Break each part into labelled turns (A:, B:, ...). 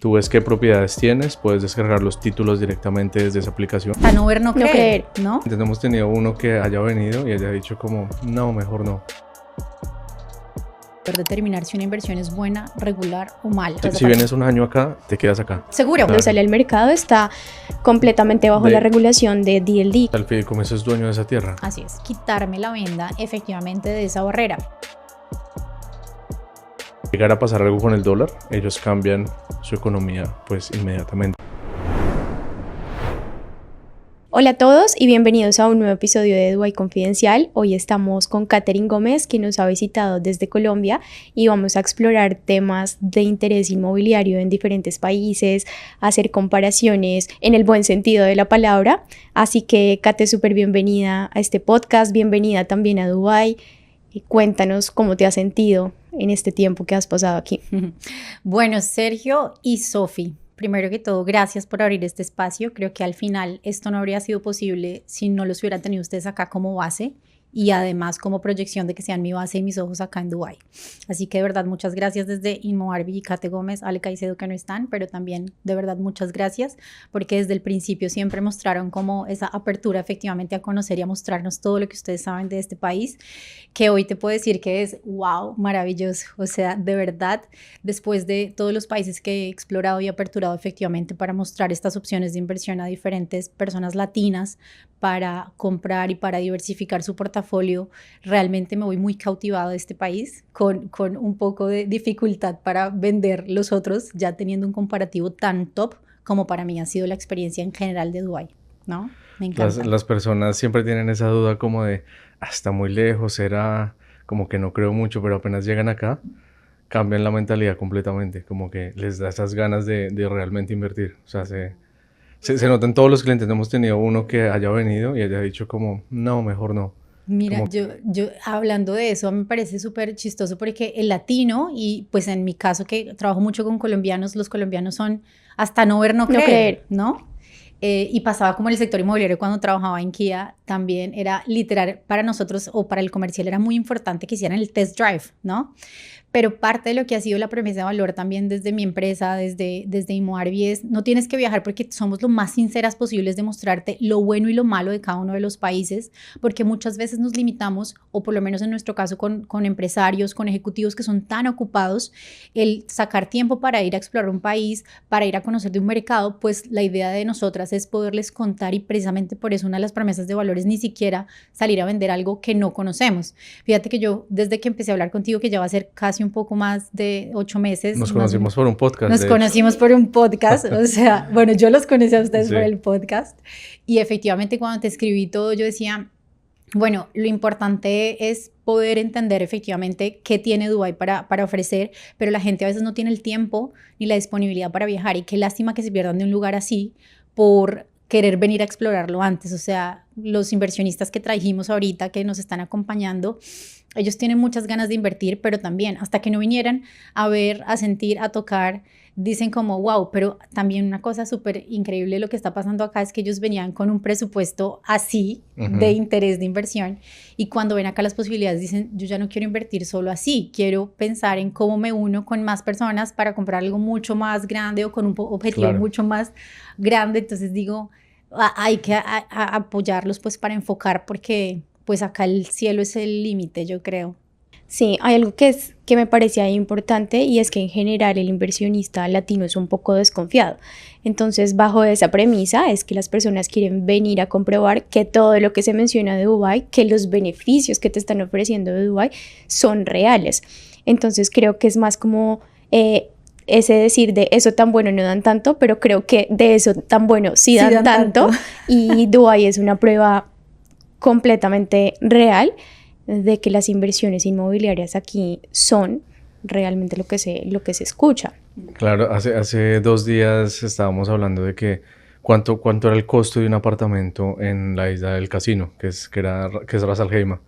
A: Tú ves qué propiedades tienes, puedes descargar los títulos directamente desde esa aplicación.
B: A no ver, no creer, ¿no?
A: Entonces hemos tenido uno que haya venido y haya dicho como, no, mejor no.
B: Determinar si una inversión es buena, regular o mala.
A: Si vienes un año acá, te quedas acá.
B: Seguro.
C: Cuando sale al mercado está completamente bajo la regulación de DLD.
A: El fideicomiso es dueño de esa tierra.
B: Así es, quitarme la venda efectivamente de esa barrera.
A: Llegar a pasar algo con el dólar, ellos cambian su economía pues inmediatamente.
C: Hola a todos y bienvenidos a un nuevo episodio de Dubái Confidencial. Hoy estamos con Katherine Gómez, que nos ha visitado desde Colombia, y vamos a explorar temas de interés inmobiliario en diferentes países, hacer comparaciones en el buen sentido de la palabra. Así que, Kate, súper bienvenida a este podcast, bienvenida también a Dubái. Cuéntanos cómo te has sentido en este tiempo que has pasado aquí.
B: Bueno, Sergio y Sofi, primero que todo, gracias por abrir este espacio. Creo que al final esto no habría sido posible si no los hubieran tenido ustedes acá como base y además como proyección de que sean mi base y mis ojos acá en Dubái. Así que de verdad muchas gracias desde Inmo Arbi y Kate Gómez, Ale Caicedo, que no están, pero también de verdad muchas gracias porque desde el principio siempre mostraron como esa apertura efectivamente a conocer y a mostrarnos todo lo que ustedes saben de este país, que hoy te puedo decir que es wow, maravilloso. O sea, de verdad, después de todos los países que he explorado y aperturado efectivamente para mostrar estas opciones de inversión a diferentes personas latinas para comprar y para diversificar su portafolio, realmente me voy muy cautivado de este país, con un poco de dificultad para vender los otros, ya teniendo un comparativo tan top como para mí ha sido la experiencia en general de Dubái, ¿no? Me encanta.
A: Las personas siempre tienen esa duda como de, está muy lejos, será, como que no creo mucho, pero apenas llegan acá, cambian la mentalidad completamente, como que les da esas ganas de realmente invertir. O sea, se notan todos los clientes. Hemos tenido uno que haya venido y haya dicho como, no, mejor no.
B: Mira,
A: Como...
B: yo hablando de eso, me parece súper chistoso porque el latino, y pues en mi caso que trabajo mucho con colombianos, los colombianos son hasta no ver, no creer, ¿no? Y pasaba como en el sector inmobiliario cuando trabajaba en Kia, también era literal para nosotros o para el comercial era muy importante que hicieran el test drive, ¿no? Pero parte de lo que ha sido la premisa de valor también desde mi empresa, desde Inmo Arbi, es no tienes que viajar porque somos lo más sinceras posibles de mostrarte lo bueno y lo malo de cada uno de los países, porque muchas veces nos limitamos, o por lo menos en nuestro caso con empresarios, con ejecutivos que son tan ocupados, el sacar tiempo para ir a explorar un país, para ir a conocer de un mercado, pues la idea de nosotras es poderles contar, y precisamente por eso una de las promesas de valor es ni siquiera salir a vender algo que no conocemos. Fíjate que yo desde que empecé a hablar contigo, que ya va a ser casi un poco más de 8 meses.
A: Nos conocimos por un podcast.
B: Nos conocimos por un podcast, o sea, bueno, yo los conocí a ustedes por el podcast, y efectivamente cuando te escribí todo yo decía, bueno, lo importante es poder entender efectivamente qué tiene Dubái para ofrecer, pero la gente a veces no tiene el tiempo ni la disponibilidad para viajar, y qué lástima que se pierdan de un lugar así por querer venir a explorarlo antes. O sea, los inversionistas que trajimos ahorita, que nos están acompañando, ellos tienen muchas ganas de invertir, pero también hasta que no vinieran a ver, a sentir, a tocar, dicen como wow. Pero también una cosa súper increíble lo que está pasando acá es que ellos venían con un presupuesto así de interés de inversión, y cuando ven acá las posibilidades dicen, yo ya no quiero invertir solo así, quiero pensar en cómo me uno con más personas para comprar algo mucho más grande o con un objetivo mucho más grande. Entonces digo, hay que apoyarlos pues para enfocar, porque pues acá el cielo es el límite, yo creo.
C: Sí, hay algo que me parece ahí importante, y es que en general el inversionista latino es un poco desconfiado. Entonces, bajo esa premisa es que las personas quieren venir a comprobar que todo lo que se menciona de Dubái, que los beneficios que te están ofreciendo de Dubái son reales. Entonces, creo que es más como ese decir de eso tan bueno no dan tanto, pero creo que de eso tan bueno sí dan tanto. Y Dubái es una prueba completamente real de que las inversiones inmobiliarias aquí son realmente lo que se escucha.
A: Claro, hace 2 días estábamos hablando de que cuánto era el costo de un apartamento en la isla del Casino, que es Ras Al Khaimah.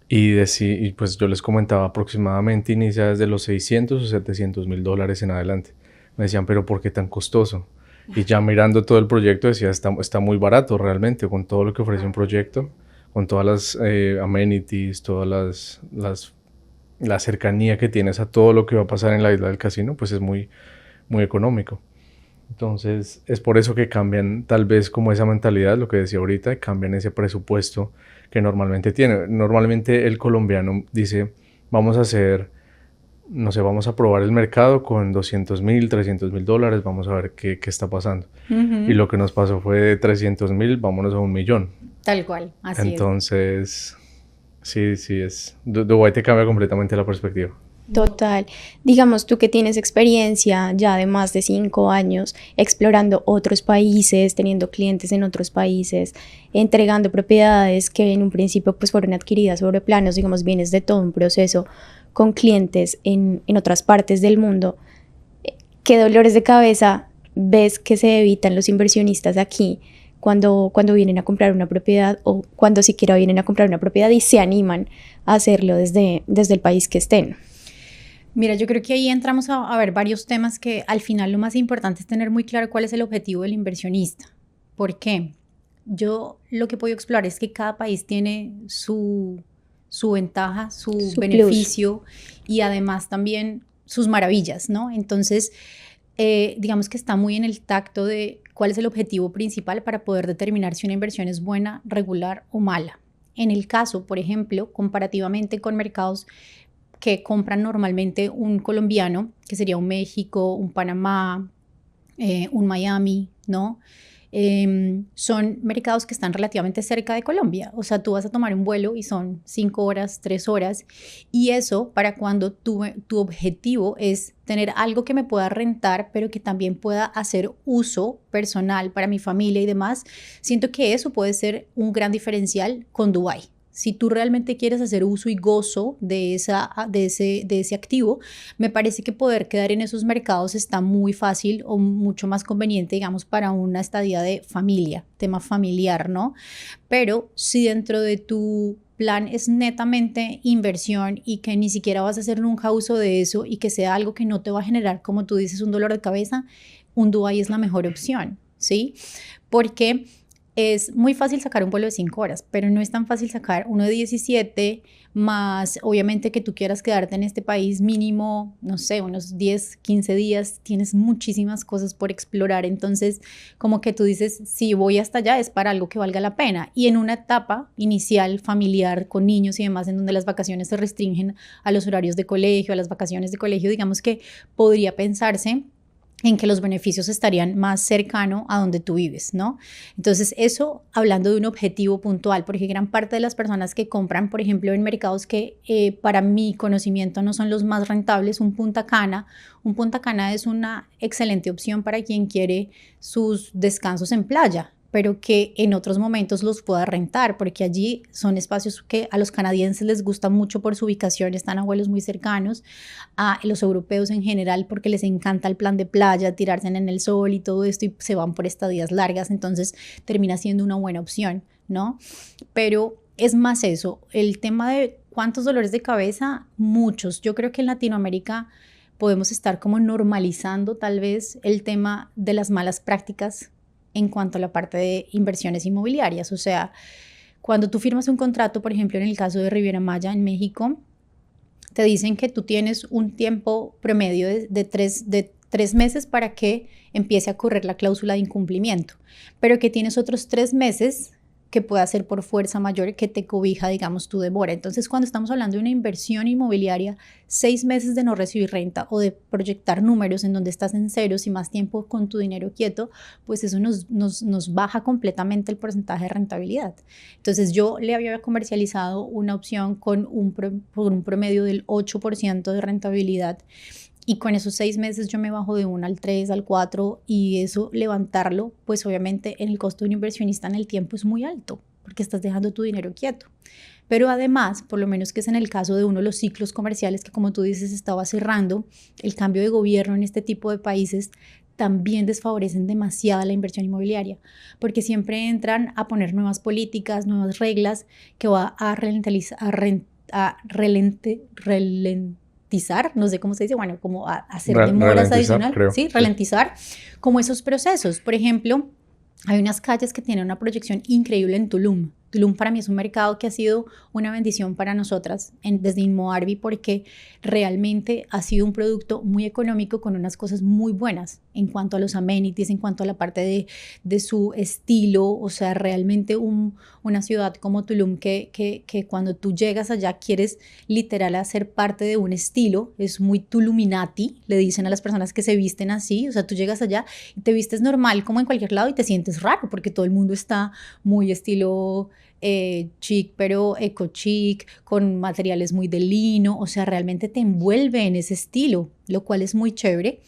A: Y pues yo les comentaba, aproximadamente inicia desde los 600 o 700 mil dólares en adelante. Me decían, pero ¿por qué tan costoso? Y ya mirando todo el proyecto decía, está muy barato realmente, con todo lo que ofrece un proyecto, con todas las amenities, todas la cercanía que tienes a todo lo que va a pasar en la isla del Casino, pues es muy, muy económico. Entonces es por eso que cambian tal vez como esa mentalidad, lo que decía ahorita, cambian ese presupuesto que normalmente tiene. Normalmente el colombiano dice, vamos a hacer, no sé, vamos a probar el mercado con 200.000, 300.000 dólares, vamos a ver qué está pasando. Y lo que nos pasó fue de 300.000, vámonos a 1.000.000.
B: Tal cual, así
A: Entonces, sí, Dubái te cambia completamente la perspectiva.
C: Total. Digamos, tú que tienes experiencia ya de más de 5 años explorando otros países, teniendo clientes en otros países, entregando propiedades que en un principio pues fueron adquiridas sobre planos, digamos, vienes de todo un proceso con clientes en otras partes del mundo. ¿Qué dolores de cabeza ves que se evitan los inversionistas aquí cuando vienen a comprar una propiedad o cuando siquiera vienen a comprar una propiedad y se animan a hacerlo desde el país que estén?
B: Mira, yo creo que ahí entramos a ver varios temas que al final lo más importante es tener muy claro cuál es el objetivo del inversionista. ¿Por qué? Yo lo que puedo explorar es que cada país tiene su ventaja, su beneficio y además también sus maravillas, ¿no? Entonces, digamos que está muy en el tacto de cuál es el objetivo principal para poder determinar si una inversión es buena, regular o mala. En el caso, por ejemplo, comparativamente con mercados que compran normalmente un colombiano, que sería un México, un Panamá, un Miami, ¿no? Son mercados que están relativamente cerca de Colombia. O sea, tú vas a tomar un vuelo y son 5 horas, 3 horas. Y eso para cuando tu objetivo es tener algo que me pueda rentar, pero que también pueda hacer uso personal para mi familia y demás. Siento que eso puede ser un gran diferencial con Dubái. Si tú realmente quieres hacer uso y gozo de ese activo, me parece que poder quedar en esos mercados está muy fácil o mucho más conveniente, digamos, para una estadía de familia, tema familiar, ¿no? Pero si dentro de tu plan es netamente inversión y que ni siquiera vas a hacer nunca uso de eso y que sea algo que no te va a generar, como tú dices, un dolor de cabeza, un Dubái es la mejor opción, ¿sí? Porque es muy fácil sacar un vuelo de 5 horas, pero no es tan fácil sacar uno de 17, más obviamente que tú quieras quedarte en este país mínimo, no sé, unos 10, 15 días, tienes muchísimas cosas por explorar, entonces como que tú dices, si voy hasta allá es para algo que valga la pena, y en una etapa inicial familiar con niños y demás, en donde las vacaciones se restringen a los horarios de colegio, a las vacaciones de colegio, digamos que podría pensarse en que los beneficios estarían más cercano a donde tú vives, ¿no? Entonces eso hablando de un objetivo puntual, porque gran parte de las personas que compran, por ejemplo, en mercados que para mi conocimiento no son los más rentables, un Punta Cana es una excelente opción para quien quiere sus descansos en playa, pero que en otros momentos los pueda rentar, porque allí son espacios que a los canadienses les gusta mucho por su ubicación, están a vuelos muy cercanos, a los europeos en general porque les encanta el plan de playa, tirarse en el sol y todo esto y se van por estadías largas, entonces termina siendo una buena opción, ¿no? Pero es más eso, el tema de cuántos dolores de cabeza, muchos. Yo creo que en Latinoamérica podemos estar como normalizando tal vez el tema de las malas prácticas en cuanto a la parte de inversiones inmobiliarias. O sea, cuando tú firmas un contrato, por ejemplo, en el caso de Riviera Maya en México, te dicen que tú tienes un tiempo promedio de 3 meses para que empiece a correr la cláusula de incumplimiento, pero que tienes otros 3 meses que pueda ser por fuerza mayor que te cobija, digamos, tu demora. Entonces, cuando estamos hablando de una inversión inmobiliaria, 6 meses de no recibir renta o de proyectar números en donde estás en ceros y más tiempo con tu dinero quieto, pues eso nos baja completamente el porcentaje de rentabilidad. Entonces, yo le había comercializado una opción con por un promedio del 8% de rentabilidad. Y con esos 6 meses yo me bajo de 1 al 3, al 4 y eso levantarlo, pues obviamente en el costo de un inversionista en el tiempo es muy alto porque estás dejando tu dinero quieto. Pero además, por lo menos que es en el caso de uno de los ciclos comerciales que como tú dices estaba cerrando, el cambio de gobierno en este tipo de países también desfavorecen demasiado la inversión inmobiliaria porque siempre entran a poner nuevas políticas, nuevas reglas que va a no sé cómo se dice, bueno, como a hacer demoras adicionales, ¿sí? Ralentizar como esos procesos. Por ejemplo, hay unas calles que tienen una proyección increíble en Tulum. Tulum para mí es un mercado que ha sido una bendición para nosotras desde Inmoarby, porque realmente ha sido un producto muy económico con unas cosas muy buenas en cuanto a los amenities, en cuanto a la parte de su estilo. O sea, realmente una ciudad como Tulum que cuando tú llegas allá quieres literal hacer parte de un estilo. Es muy Tuluminati, le dicen a las personas que se visten así. O sea, tú llegas allá y te vistes normal como en cualquier lado y te sientes raro porque todo el mundo está muy estilo chic, pero eco chic, con materiales muy de lino. O sea, realmente te envuelve en ese estilo, lo cual es muy chévere.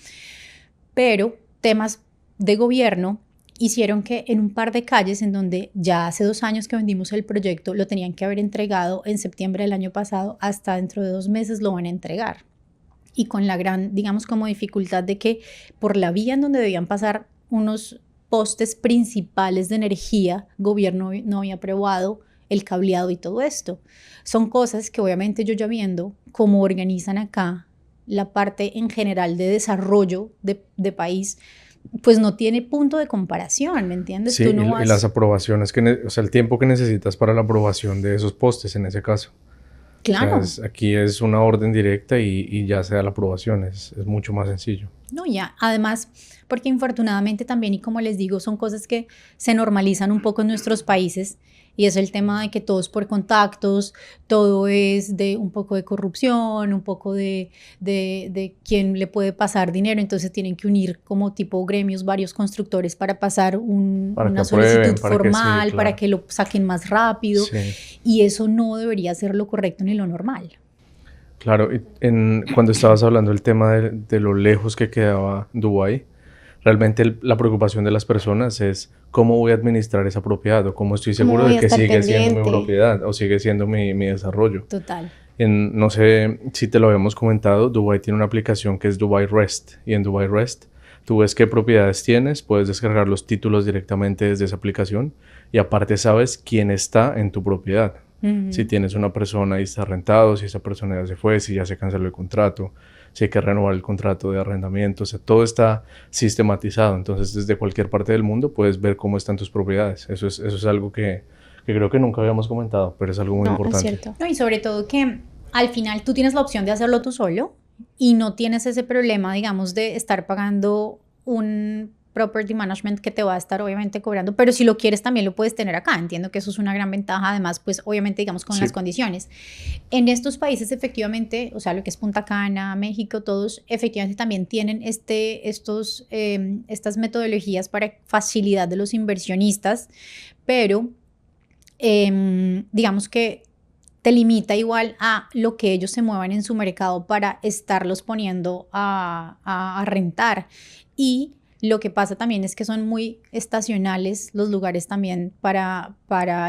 B: Pero temas de gobierno hicieron que en un par de calles en donde ya hace 2 años que vendimos el proyecto, lo tenían que haber entregado en septiembre del año pasado, hasta dentro de 2 meses lo van a entregar. Y con la gran, digamos, como dificultad de que por la vía en donde debían pasar unos postes principales de energía, gobierno no había aprobado el cableado y todo esto. Son cosas que obviamente yo ya viendo cómo organizan acá la parte en general de desarrollo de país, pues no tiene punto de comparación, ¿me entiendes?
A: Sí,
B: Tú no
A: y
B: vas...
A: las aprobaciones, o sea, el tiempo que necesitas para la aprobación de esos postes en ese caso.
B: Claro.
A: O sea, aquí es una orden directa y ya se da la aprobación, es mucho más sencillo.
B: No, ya, además, porque infortunadamente también, y como les digo, son cosas que se normalizan un poco en nuestros países, y es el tema de que todo es por contactos, todo es de un poco de corrupción, un poco de quién le puede pasar dinero. Entonces tienen que unir como tipo gremios varios constructores para pasar una solicitud formal, para que lo saquen más rápido, y eso no debería ser lo correcto ni lo normal.
A: Claro, cuando estabas hablando del tema de lo lejos que quedaba Dubái, realmente la preocupación de las personas es cómo voy a administrar esa propiedad o cómo estoy seguro de que sigue siendo mi propiedad o sigue siendo mi desarrollo.
B: Total.
A: No sé si te lo habíamos comentado, Dubái tiene una aplicación que es Dubai Rest, y en Dubai Rest tú ves qué propiedades tienes, puedes descargar los títulos directamente desde esa aplicación y aparte sabes quién está en tu propiedad. Si tienes una persona y está rentado, si esa persona ya se fue, si ya se canceló el contrato, si hay que renovar el contrato de arrendamiento, o sea, todo está sistematizado. Entonces, desde cualquier parte del mundo puedes ver cómo están tus propiedades. Eso es algo que creo que nunca habíamos comentado, pero es algo muy importante.
C: Es cierto.
B: No, y sobre todo que al final tú tienes la opción de hacerlo tú solo y no tienes ese problema, digamos, de estar pagando un property management que te va a estar obviamente cobrando, pero si lo quieres también lo puedes tener acá. Entiendo que eso es una gran ventaja, además pues obviamente digamos con las condiciones. En estos países efectivamente, o sea lo que es Punta Cana, México, todos efectivamente también tienen estas metodologías para facilidad de los inversionistas, pero digamos que te limita igual a lo que ellos se muevan en su mercado para estarlos poniendo a rentar. Y lo que pasa también es que son muy estacionales los lugares también para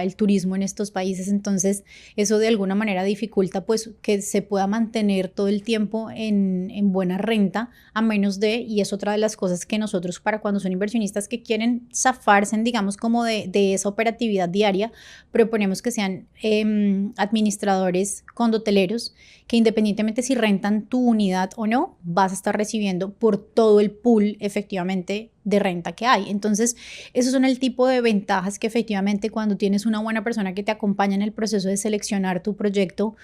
B: el turismo en estos países, entonces eso de alguna manera dificulta pues que se pueda mantener todo el tiempo en buena renta, a menos y es otra de las cosas que nosotros para cuando son inversionistas que quieren zafarse, digamos como de esa operatividad diaria, proponemos que sean administradores condoteleros, que independientemente si rentan tu unidad o no, vas a estar recibiendo por todo el pool efectivamente de renta que hay. Entonces, esos son el tipo de ventajas que efectivamente cuando tienes una buena persona que te acompaña en el proceso de seleccionar tu proyecto,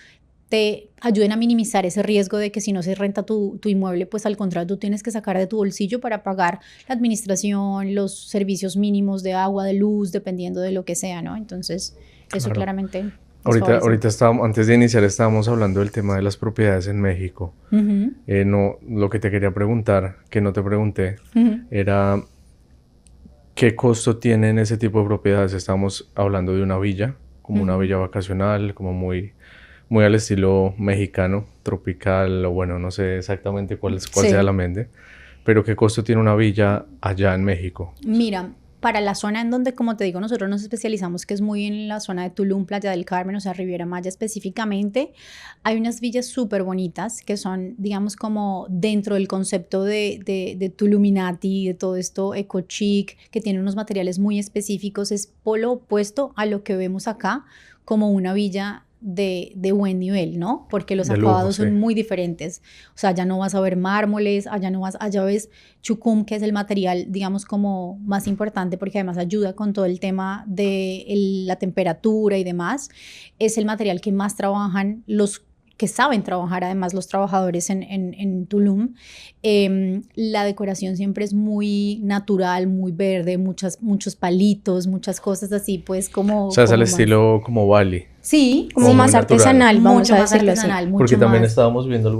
B: te ayuden a minimizar ese riesgo de que si no se renta tu inmueble, pues al contrario, tú tienes que sacar de tu bolsillo para pagar la administración, los servicios mínimos de agua, de luz, dependiendo de lo que sea, ¿no? Entonces, eso claramente...
A: Ahorita antes de iniciar estábamos hablando del tema de las propiedades en México. No, lo que te quería preguntar, que no te pregunté, era ¿qué costo tienen ese tipo de propiedades? Estamos hablando de una villa, como una villa vacacional, como muy al estilo mexicano, tropical, o bueno, no sé exactamente cuál sea la mente, pero ¿qué costo tiene una villa allá en México?
B: Mira, para la zona en donde, como te digo, nosotros nos especializamos, que es muy en la zona de Tulum, Playa del Carmen, o sea, Riviera Maya específicamente, hay unas villas súper bonitas que son, digamos, como dentro del concepto de Tuluminati, de todo esto eco chic, que tiene unos materiales muy específicos, es polo opuesto a lo que vemos acá, como una villa de buen nivel, ¿no? Porque los
A: De lujo,
B: acabados
A: sí.
B: son muy diferentes. O sea, allá no vas a ver mármoles, allá ves chucum, que es el material, digamos, como más importante, porque además ayuda con todo el tema de la temperatura y demás. Es el material que más trabajan los que saben trabajar, además, los trabajadores en Tulum. La decoración siempre es muy natural, muy verde, muchos palitos, muchas cosas así, pues
A: O
B: como,
A: sea, es al
B: como más...
A: estilo como Bali,
B: Sí,
C: Como
A: como
B: sí,
A: muy
C: más
A: natural.
C: artesanal, vamos
B: mucho
C: a
B: más
C: decirlo así.
B: artesanal,
A: Porque
B: mucho
A: también
B: más.
A: estábamos viendo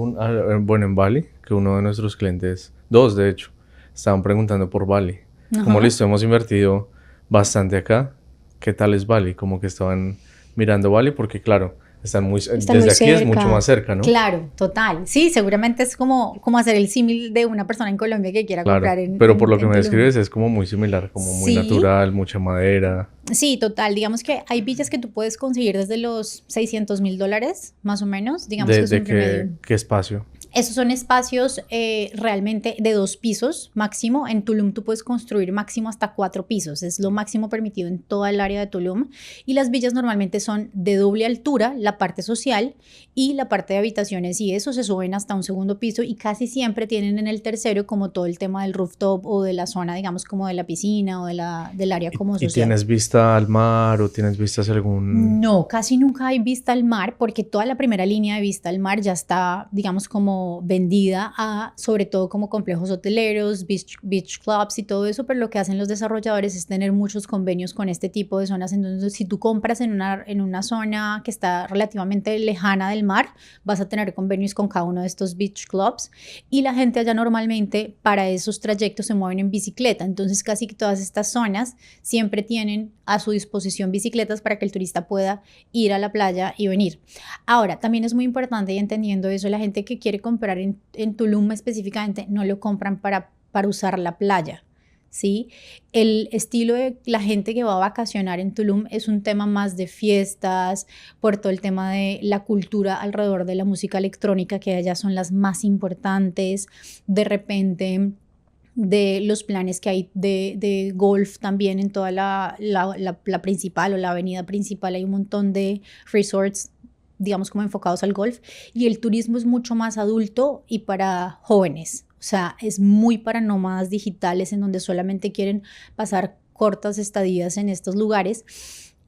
A: bueno, en Bali, que uno de nuestros clientes, dos de hecho, estaban preguntando por Bali. Como
B: Ajá.
A: listo, hemos invertido bastante acá. ¿Qué tal es Bali? Como que estaban mirando Bali porque claro,
C: Están muy
A: desde aquí es mucho
C: cerca.
A: más cerca, ¿no?
B: Claro, total. Sí, seguramente es como hacer el símil de una persona en Colombia que quiera
A: Claro,
B: comprar en,
A: pero por
B: en,
A: lo que
B: en
A: me
B: Tulum.
A: describes es como muy similar, como muy
B: Sí,
A: natural, mucha madera.
B: sí, total. Digamos que hay villas que tú puedes conseguir desde los $600,000, más o menos. Digamos que es
A: ¿De
B: un promedio.
A: qué espacio?
B: Esos son espacios realmente de 2 pisos máximo. En Tulum tú puedes construir máximo hasta 4 pisos. Es lo máximo permitido en toda el área de Tulum. Y las villas normalmente son de doble altura, la parte social y la parte de habitaciones. Y eso se suben hasta un segundo piso y casi siempre tienen en el tercero como todo el tema del rooftop o de la zona, digamos, como de la piscina o del área como
A: ¿Y
B: social.
A: tienes vista al mar o tienes vista hacia algún...?
B: No, casi nunca hay vista al mar porque toda la primera línea de vista al mar ya está, digamos, como vendida a, sobre todo como complejos hoteleros, beach clubs y todo eso, pero lo que hacen los desarrolladores es tener muchos convenios con este tipo de zonas. Entonces, si tú compras en una zona que está relativamente lejana del mar, vas a tener convenios con cada uno de estos beach clubs y la gente allá normalmente para esos trayectos se mueven en bicicleta. Entonces, casi que todas estas zonas siempre tienen a su disposición bicicletas para que el turista pueda ir a la playa y venir. Ahora, también es muy importante y entendiendo eso, la gente que quiere comprar en Tulum específicamente no lo compran para usar la playa. ¿Sí? El estilo de la gente que va a vacacionar en Tulum es un tema más de fiestas, por todo el tema de la cultura alrededor de la música electrónica, que allá son las más importantes. De repente de los planes que hay de golf también en toda la principal o la avenida principal. Hay un montón de resorts, digamos, como enfocados al golf. Y el turismo es mucho más adulto y para jóvenes. O sea, es muy para nómadas digitales en donde solamente quieren pasar cortas estadías en estos lugares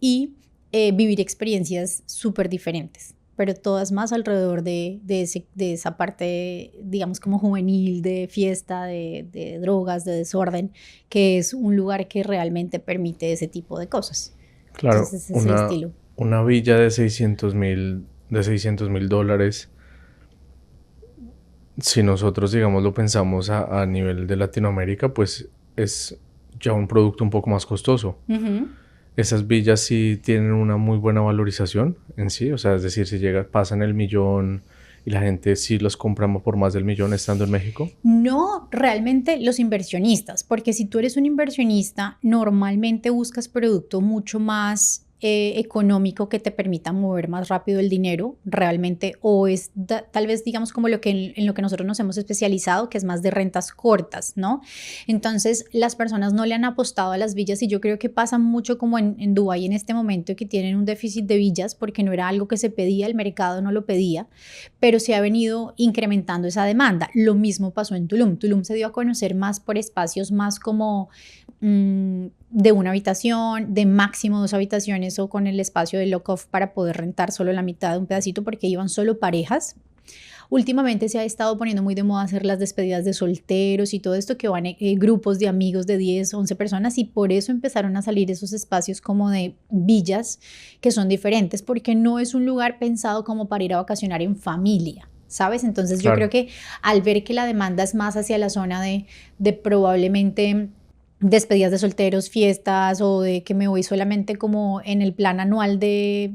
B: y vivir experiencias súper diferentes, pero todas más alrededor de esa parte, digamos, como juvenil, de fiesta, de drogas, de desorden, que es un lugar que realmente permite ese tipo de cosas.
A: Claro,
B: Entonces ese es el estilo.
A: una villa de $600,000, si nosotros, digamos, lo pensamos a nivel de Latinoamérica, pues es ya un producto un poco más costoso.
B: Uh-huh.
A: Esas villas sí tienen una muy buena valorización en sí, o sea, es decir, si pasan el millón y la gente sí los compra por más del millón estando en México.
B: No, realmente los inversionistas, porque si tú eres un inversionista, normalmente buscas producto mucho más económico que te permita mover más rápido el dinero, realmente, o es tal vez, digamos, como en lo que nosotros nos hemos especializado, que es más de rentas cortas, ¿no? Entonces, las personas no le han apostado a las villas y yo creo que pasa mucho como en Dubái en este momento, que tienen un déficit de villas porque no era algo que se pedía, el mercado no lo pedía, pero se ha venido incrementando esa demanda. Lo mismo pasó en Tulum. Tulum se dio a conocer más por espacios más como de una habitación, de máximo 2 habitaciones o con el espacio de lock-off para poder rentar solo la mitad de un pedacito porque iban solo parejas. Últimamente se ha estado poniendo muy de moda hacer las despedidas de solteros y todo esto, que van grupos de amigos de 10, 11 personas, y por eso empezaron a salir esos espacios como de villas que son diferentes, porque no es un lugar pensado como para ir a vacacionar en familia, ¿sabes? Entonces yo creo que al ver que la demanda es más hacia la zona de probablemente despedidas de solteros, fiestas, o de que me voy solamente como en el plan anual de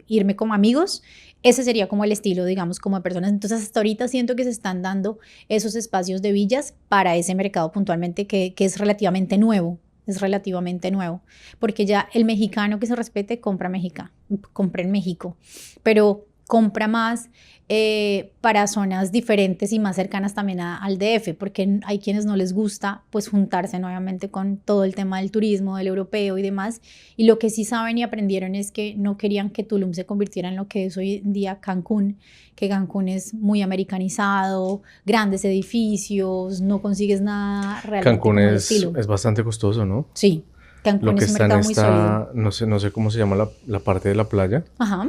B: irme como amigos, ese sería como el estilo, digamos, como de personas. Entonces hasta ahorita siento que se están dando esos espacios de villas para ese mercado puntualmente que es relativamente nuevo. Es relativamente nuevo, porque ya el mexicano que se respete compra en México, pero compra más para zonas diferentes y más cercanas también al DF, porque hay quienes no les gusta pues juntarse nuevamente con todo el tema del turismo, del europeo y demás, y lo que sí saben y aprendieron es que no querían que Tulum se convirtiera en lo que es hoy en día Cancún, que Cancún es muy americanizado, grandes edificios, no consigues nada realmente
A: Cancún
B: como el estilo.
A: es bastante costoso, ¿no?
B: Sí, Cancún
A: Lo que
B: es un
A: está en
B: mercado muy sólido.
A: no sé cómo se llama la parte de la playa,
B: Ajá,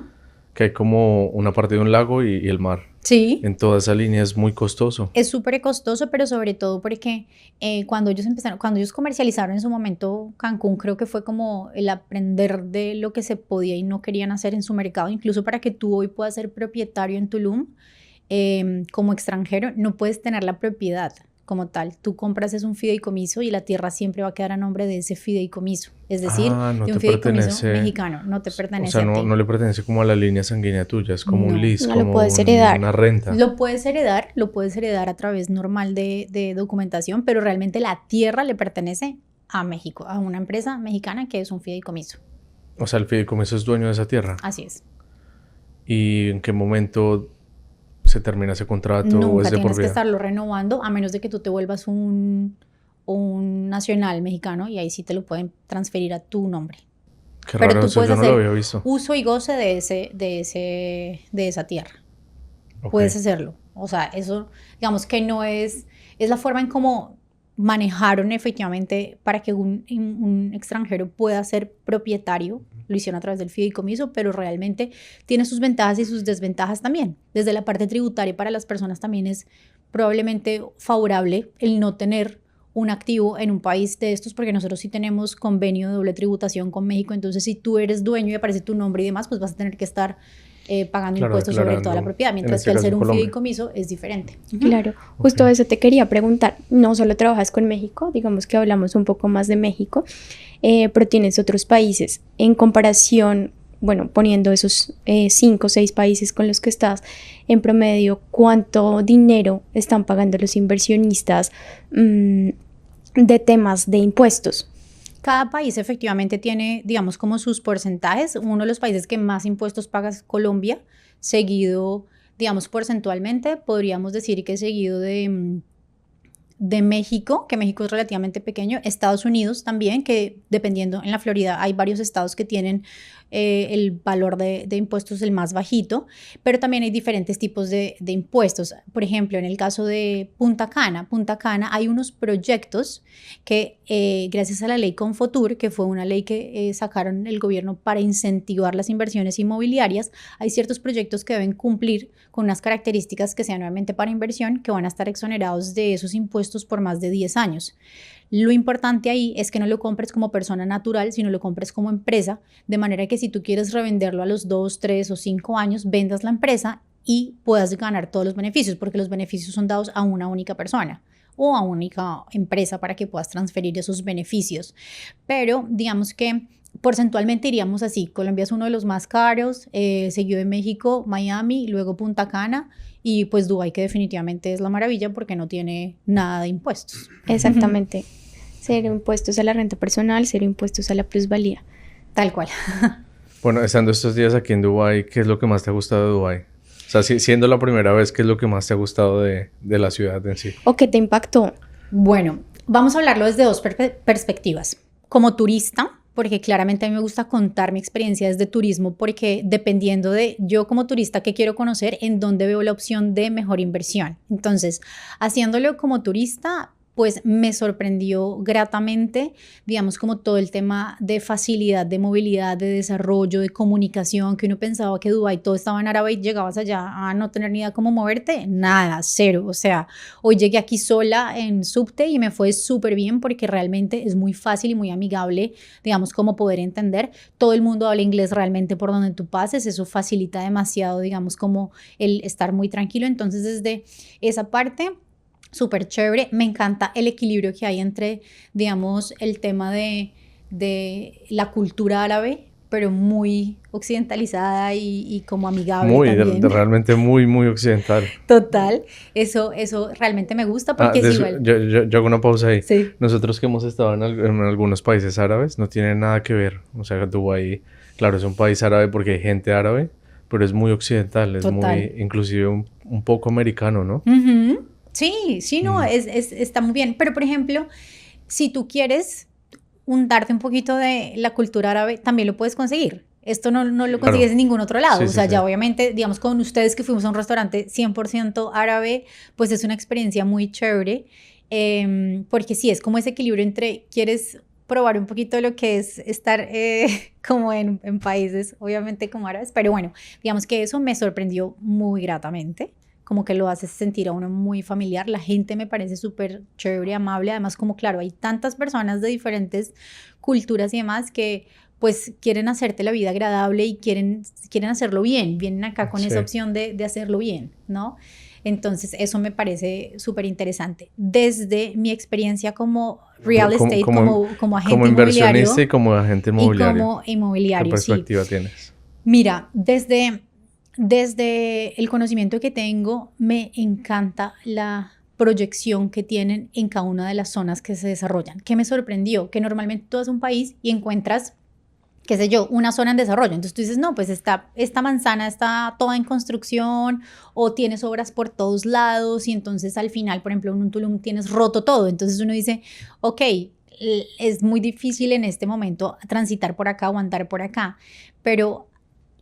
A: que hay como una parte de un lago y el mar.
B: sí.
A: En toda esa línea es muy costoso.
B: Es súper costoso, pero sobre todo porque cuando ellos comercializaron en su momento Cancún, creo que fue como el aprender de lo que se podía y no querían hacer en su mercado, incluso para que tú hoy puedas ser propietario en Tulum, como extranjero, no puedes tener la propiedad como tal. Tú compras es un fideicomiso y la tierra siempre va a quedar a nombre de ese fideicomiso, es decir,
A: No
B: de un
A: te
B: fideicomiso
A: pertenece,
B: mexicano, no te
A: o
B: pertenece
A: sea,
B: a ti.
A: no le pertenece como a la línea sanguínea tuya, es como un
B: No,
A: lease,
C: no lo
A: como
C: puedes heredar.
A: una renta.
B: Lo puedes heredar a través normal de documentación, pero realmente la tierra le pertenece a México, a una empresa mexicana que es un fideicomiso.
A: O sea, el fideicomiso es dueño de esa tierra.
B: Así es.
A: ¿Y en qué momento se termina ese contrato o
B: Nunca
A: es de por
B: tienes que
A: vida?
B: estarlo renovando a menos de que tú te vuelvas un nacional mexicano y ahí sí te lo pueden transferir a tu nombre.
A: Qué
B: Pero
A: raro,
B: tú
A: eso
B: puedes
A: yo no lo
B: hacer
A: había visto.
B: uso y goce de esa tierra.
A: Ok.
B: Puedes hacerlo. O sea, eso, digamos que no es la forma en cómo manejaron efectivamente para que un extranjero pueda ser propietario. Lo hicieron a través del fideicomiso, pero realmente tiene sus ventajas y sus desventajas también. Desde la parte tributaria para las personas también es probablemente favorable el no tener un activo en un país de estos, porque nosotros sí tenemos convenio de doble tributación con México, entonces si tú eres dueño y aparece tu nombre y demás, pues vas a tener que estar pagando
A: Claro,
B: impuestos sobre toda la
A: declarando,
B: propiedad,
A: en
B: mientras
A: este
B: que al
A: caso
B: ser un
A: Colombia.
B: fideicomiso es diferente.
C: Claro, justo eso te quería preguntar. No solo trabajas con México, digamos que hablamos un poco más de México, pero tienes otros países. En comparación, bueno, poniendo esos 5 o 6 países con los que estás, en promedio, ¿cuánto dinero están pagando los inversionistas de temas de impuestos?
B: Cada país efectivamente tiene, digamos, como sus porcentajes. Uno de los países que más impuestos paga es Colombia, seguido, digamos, porcentualmente, podríamos decir que seguido de México, que México es relativamente pequeño, Estados Unidos también, que dependiendo, en la Florida hay varios estados que tienen el valor de impuestos el más bajito, pero también hay diferentes tipos de impuestos. Por ejemplo, en el caso de Punta Cana hay unos proyectos que gracias a la ley Confotur, que fue una ley que sacaron el gobierno para incentivar las inversiones inmobiliarias, hay ciertos proyectos que deben cumplir con unas características que sean nuevamente para inversión, que van a estar exonerados de esos impuestos por más de 10 años. Lo importante ahí es que no lo compres como persona natural, sino lo compres como empresa, de manera que si tú quieres revenderlo a los 2, 3 o 5 años, vendas la empresa y puedas ganar todos los beneficios, porque los beneficios son dados a una única persona o a una única empresa para que puedas transferir esos beneficios. Pero digamos que porcentualmente iríamos así: Colombia es uno de los más caros, seguido de México, Miami, luego Punta Cana y pues Dubái, que definitivamente es la maravilla porque no tiene nada de impuestos.
C: Exactamente. Cero impuestos a la renta personal, cero impuestos a la plusvalía.
B: Tal cual.
A: Bueno, estando estos días aquí en Dubái, ¿qué es lo que más te ha gustado de Dubái? O sea, siendo la primera vez, ¿qué es lo que más te ha gustado de la ciudad en sí?
C: ¿O qué te impactó?
B: Bueno, vamos a hablarlo desde dos perspectivas. Como turista, porque claramente a mí me gusta contar mi experiencia desde turismo, porque dependiendo de yo como turista que quiero conocer, en dónde veo la opción de mejor inversión. Entonces, haciéndolo como turista, pues me sorprendió gratamente, digamos, como todo el tema de facilidad, de movilidad, de desarrollo, de comunicación, que uno pensaba que Dubái todo estaba en árabe y llegabas allá a no tener ni idea cómo moverte, nada, cero. O sea, hoy llegué aquí sola en subte y me fue súper bien porque realmente es muy fácil y muy amigable, digamos, como poder entender. Todo el mundo habla inglés realmente por donde tú pases, eso facilita demasiado, digamos, como el estar muy tranquilo. Entonces, desde esa parte, súper chévere. Me encanta el equilibrio que hay entre, digamos, el tema de la cultura árabe, pero muy occidentalizada y como amigable también.
A: Realmente muy occidental.
B: Total, eso realmente me gusta porque es igual.
A: Yo hago una pausa ahí.
B: Sí.
A: Nosotros que hemos estado en algunos países árabes, no tiene nada que ver. O sea, Dubái, claro, es un país árabe porque hay gente árabe, pero es muy occidental, es
B: Total.
A: muy, inclusive un poco americano, ¿no?
B: Sí, no, está muy bien. Pero, por ejemplo, si tú quieres darte un poquito de la cultura árabe, también lo puedes conseguir. Esto no lo consigues
A: Claro.
B: en ningún otro lado.
A: Sí,
B: O sea,
A: sí,
B: ya
A: sí.
B: obviamente, digamos, con ustedes que fuimos a un restaurante 100% árabe, pues es una experiencia muy chévere. Porque sí, es como ese equilibrio entre quieres probar un poquito lo que es estar como en países, obviamente como árabes, pero bueno, digamos que eso me sorprendió muy gratamente, como que lo hace sentir a uno muy familiar. La gente me parece súper chévere, amable, además como claro, hay tantas personas de diferentes culturas y demás que pues quieren hacerte la vida agradable y quieren hacerlo bien, vienen acá con esa
A: Sí.
B: opción de hacerlo bien, ¿no? Entonces, eso me parece súper interesante. Desde mi experiencia como real estate, como agente
A: inversionista
B: inmobiliario
A: y como agente
B: y
A: inmobiliario.
B: como
A: ¿Qué
B: inmobiliario, sí.
A: perspectiva tienes?
B: Mira, desde el conocimiento que tengo, me encanta la proyección que tienen en cada una de las zonas que se desarrollan. ¿Qué me sorprendió? Que normalmente tú vas a un país y encuentras, qué sé yo, una zona en desarrollo. Entonces tú dices, no, pues esta manzana está toda en construcción o tienes obras por todos lados y entonces al final, por ejemplo, en un Tulum tienes roto todo. Entonces uno dice, ok, es muy difícil en este momento transitar por acá o andar por acá, pero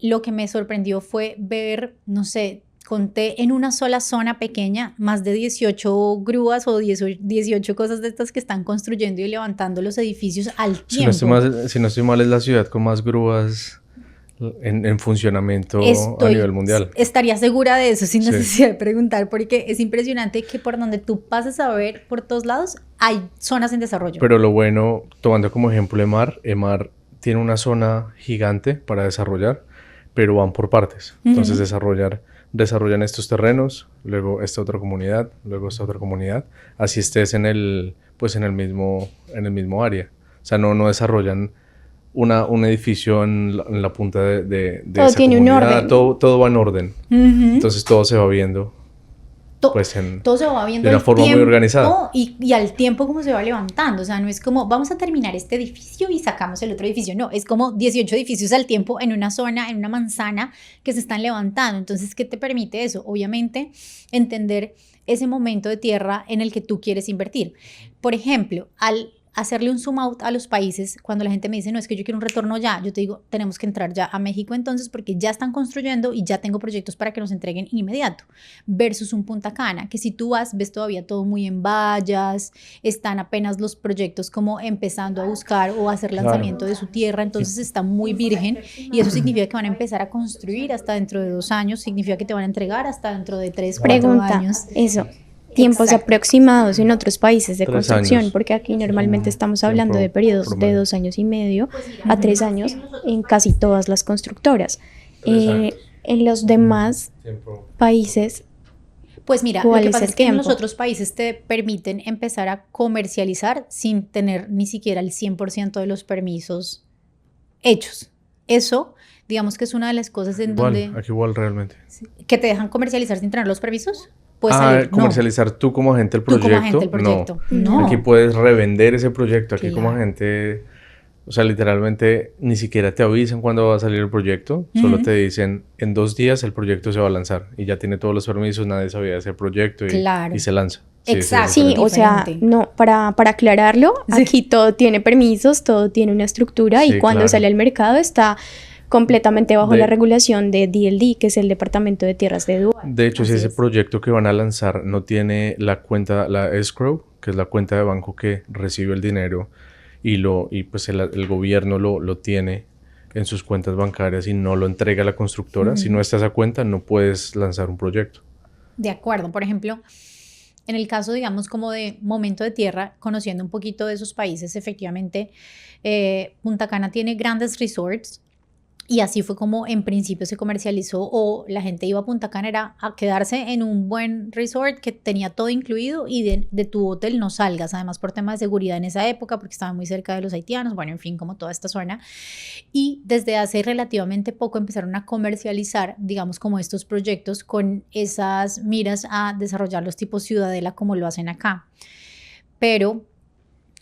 B: lo que me sorprendió fue ver, no sé, conté en una sola zona pequeña más de 18 grúas o 18 cosas de estas que están construyendo y levantando los edificios al
A: Si no
B: tiempo.
A: si no estoy mal, es la ciudad con más grúas en funcionamiento a nivel mundial.
B: Estaría segura de eso sin
A: Sí.
B: necesidad de preguntar, porque es impresionante que por donde tú pases a ver por todos lados hay zonas en desarrollo.
A: Pero lo bueno, tomando como ejemplo EMAR tiene una zona gigante para desarrollar, pero van por partes. Entonces desarrollan estos terrenos, luego esta otra comunidad, luego esta otra comunidad, así estés en el mismo área. O sea, no desarrollan un edificio en la punta de
C: Todo
A: esa
C: tiene un
A: comunidad.
C: orden.
A: Todo va en orden. Entonces todo se va viendo pues
B: todo se va viendo
A: de una
B: el
A: forma muy
B: tiempo
A: organizada.
B: y al tiempo como se va levantando. O sea, no es como vamos a terminar este edificio y sacamos el otro edificio. No, es como 18 edificios al tiempo en una zona, en una manzana que se están levantando. Entonces, ¿qué te permite eso? Obviamente, entender ese momento de tierra en el que tú quieres invertir. Por ejemplo, al hacerle un zoom out a los países, cuando la gente me dice, no, es que yo quiero un retorno ya, yo te digo, tenemos que entrar ya a México entonces porque ya están construyendo y ya tengo proyectos para que nos entreguen inmediato, versus un Punta Cana, que si tú ves todavía todo muy en vallas, están apenas los proyectos como empezando a buscar o a hacer lanzamiento de su tierra, entonces está muy virgen y eso significa que van a empezar a construir hasta dentro de 2 años, significa que te van a entregar hasta dentro de 3, 4
C: Pregunta,
B: años.
C: eso. Tiempos
B: Exacto.
C: aproximados en otros países de
A: 3
C: construcción,
A: años.
C: porque aquí normalmente estamos
A: Tiempo
C: hablando de periodos de
A: promedio.
C: 2 años y medio a 3 años en casi todas las constructoras.
A: 3 años.
C: En los demás
A: Tiempo.
C: países,
B: Pues mira, lo
C: ¿cuál
B: que
C: es
B: pasa
C: el
B: es que en los
C: tiempo?
B: otros países te permiten empezar a comercializar sin tener ni siquiera el 100% de los permisos hechos. Eso, digamos que es una de las cosas en donde
A: Aquí igual realmente.
B: que te dejan comercializar sin tener los permisos. Puedes salir. No,
A: comercializar tú como agente del
B: tú
A: proyecto.
B: como agente del proyecto.
C: No.
B: No.
A: Aquí puedes revender ese proyecto. Aquí como
B: Claro.
A: agente, o sea, literalmente ni siquiera te avisan cuándo va a salir el proyecto. Solo te dicen, en 2 días el proyecto se va a lanzar. Y ya tiene todos los permisos, nadie sabía de ese proyecto
B: Claro.
A: y se lanza. Sí,
B: Exacto.
C: Sí,
A: diferente.
C: o sea,
B: Diferente.
C: no, para aclararlo,
B: Sí.
C: aquí todo tiene permisos, todo tiene una estructura y
A: Sí,
C: cuando
A: claro.
C: sale al mercado está completamente bajo
A: De-
C: la regulación de DLD, que es el Departamento de Tierras de Dubái.
A: De hecho, si
B: Así
A: ese
B: es.
A: proyecto que van a lanzar no tiene la cuenta, la escrow, que es la cuenta de banco que recibe el dinero y pues el gobierno lo tiene en sus cuentas bancarias y no lo entrega a la constructora, si no está esa cuenta no puedes lanzar un proyecto.
B: De acuerdo. Por ejemplo, en el caso, digamos, como de momento de tierra, conociendo un poquito de esos países, efectivamente, Punta Cana tiene grandes resorts y así fue como en principio se comercializó o la gente iba a Punta Cana era a quedarse en un buen resort que tenía todo incluido y de tu hotel no salgas, además por temas de seguridad en esa época porque estaba muy cerca de los haitianos, bueno, en fin, como toda esta zona. Y desde hace relativamente poco empezaron a comercializar, digamos, como estos proyectos con esas miras a desarrollar los tipos ciudadela como lo hacen acá. Pero